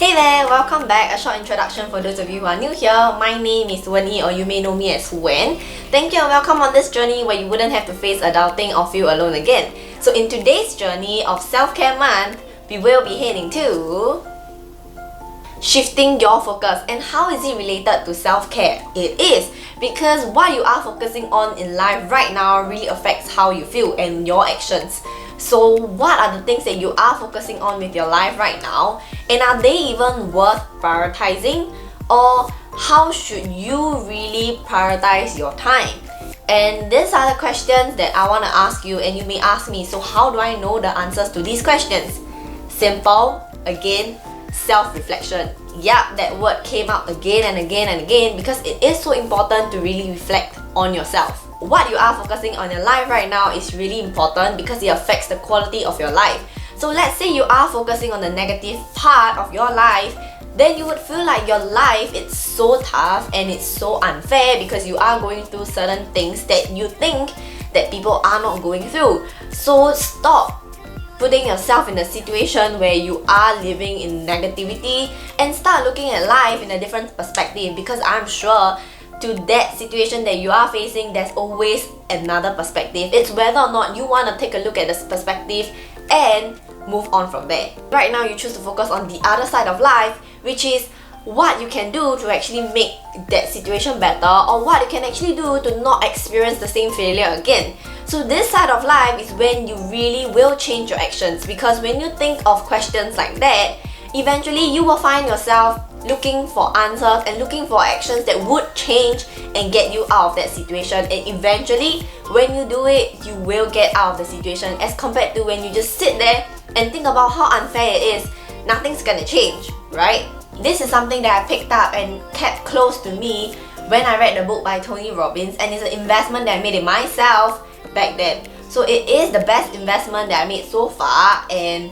Hey there, welcome back. A short introduction for those of you who are new here. My name is Wen Yi, or you may know me as Wen. Thank you and welcome on this journey where you wouldn't have to face adulting or feel alone again. So in today's journey of self-care month, we will be heading to shifting your focus. And how is it related to self-care? It is because what you are focusing on in life right now really affects how you feel and your actions. So what are the things that you are focusing on with your life right now, and are they even worth prioritizing, or how should you really prioritize your time? And these are the questions that I want to ask you, and you may ask me, so how do I know the answers to these questions? Simple, again, self-reflection. Yep, that word came out again and again and again because it is so important to really reflect on yourself. What you are focusing on your life right now is really important because it affects the quality of your life. So let's say you are focusing on the negative part of your life, then you would feel like your life is so tough and it's so unfair because you are going through certain things that you think that people are not going through. So stop putting yourself in a situation where you are living in negativity and start looking at life in a different perspective, because I'm sure to that situation that you are facing, there's always another perspective. It's whether or not you want to take a look at this perspective and move on from there. Right now, you choose to focus on the other side of life, which is what you can do to actually make that situation better, or what you can actually do to not experience the same failure again. So this side of life is when you really will change your actions, because when you think of questions like that, eventually you will find yourself looking for answers and looking for actions that would change and get you out of that situation. And eventually, when you do it, you will get out of the situation, as compared to when you just sit there and think about how unfair it is. Nothing's gonna change, right? This is something that I picked up and kept close to me when I read the book by Tony Robbins, and it's an investment that I made in myself back then. So it is the best investment that I made so far, and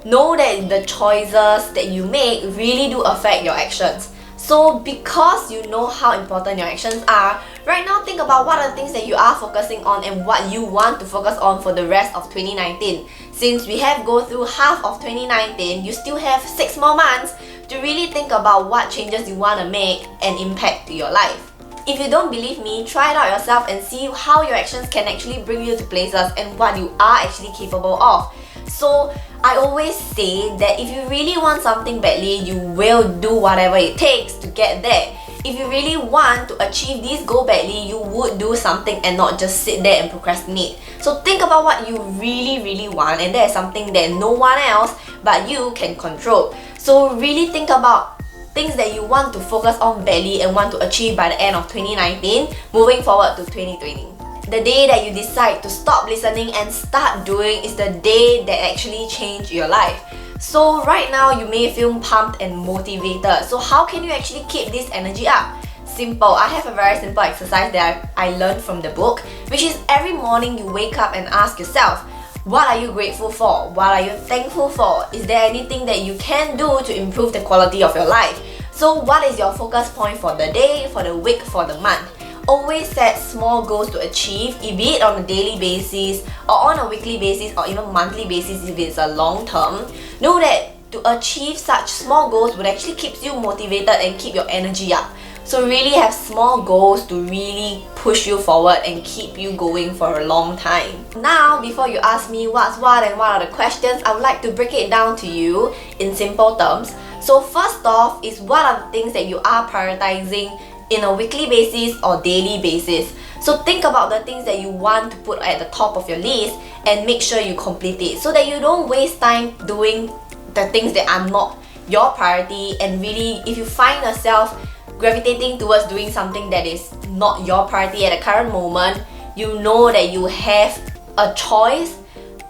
know that the choices that you make really do affect your actions. So because you know how important your actions are, right now think about what are the things that you are focusing on and what you want to focus on for the rest of 2019. Since we have gone through half of 2019, you still have 6 more months to really think about what changes you want to make and impact to your life. If you don't believe me, try it out yourself and see how your actions can actually bring you to places and what you are actually capable of. So I always say that if you really want something badly, you will do whatever it takes to get there. If you really want to achieve this goal badly, you would do something and not just sit there and procrastinate. So think about what you really want, and that is something that no one else but you can control. So really think about things that you want to focus on badly and want to achieve by the end of 2019, moving forward to 2020. The day that you decide to stop listening and start doing is the day that actually changed your life. So right now, you may feel pumped and motivated. So how can you actually keep this energy up? Simple. I have a very simple exercise that I learned from the book, which is every morning you wake up and ask yourself, what are you grateful for? What are you thankful for? Is there anything that you can do to improve the quality of your life? So what is your focus point for the day, for the week, for the month? Always set small goals to achieve, be it on a daily basis or on a weekly basis or even monthly basis if it's a long term. Know that to achieve such small goals would actually keep you motivated and keep your energy up. So really have small goals to really push you forward and keep you going for a long time. Now, before you ask me what's what and what are the questions, I would like to break it down to you in simple terms. So first off is, what are the things that you are prioritizing in a weekly basis or daily basis? So think about the things that you want to put at the top of your list and make sure you complete it, so that you don't waste time doing the things that are not your priority. And really, if you find yourself gravitating towards doing something that is not your priority at the current moment, you know that you have a choice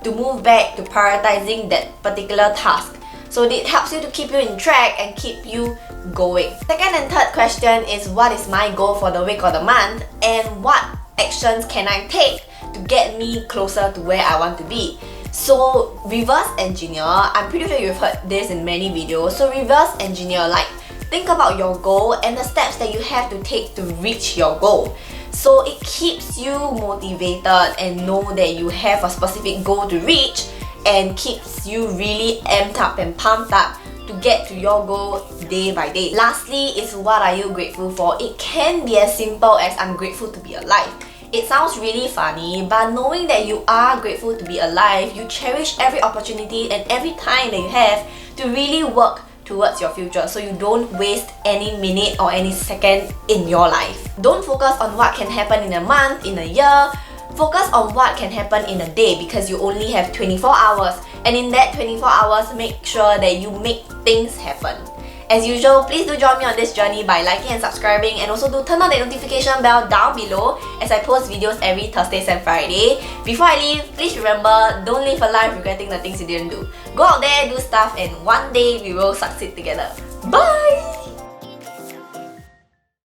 to move back to prioritizing that particular task. So it helps you to keep you in track and keep you going. Second and third question is, what is my goal for the week or the month, and what actions can I take to get me closer to where I want to be? So reverse engineer, I'm pretty sure you've heard this in many videos. So reverse engineer, like think about your goal and the steps that you have to take to reach your goal. So it keeps you motivated and know that you have a specific goal to reach, and keeps you really amped up and pumped up to get to your goal day by day. Lastly is what are you grateful for? It can be as simple as I'm grateful to be alive. It sounds really funny, but knowing that you are grateful to be alive, you cherish every opportunity and every time that you have to really work towards your future, so you don't waste any minute or any second in your life. Don't focus on what can happen in a month, in a year. Focus on what can happen in a day, because you only have 24 hours, and in that 24 hours, make sure that you make things happen. As usual, please do join me on this journey by liking and subscribing, and also do turn on the notification bell down below as I post videos every Thursdays and Friday. Before I leave, please remember, don't live a life regretting the things you didn't do. Go out there, do stuff, and one day we will succeed together. Bye!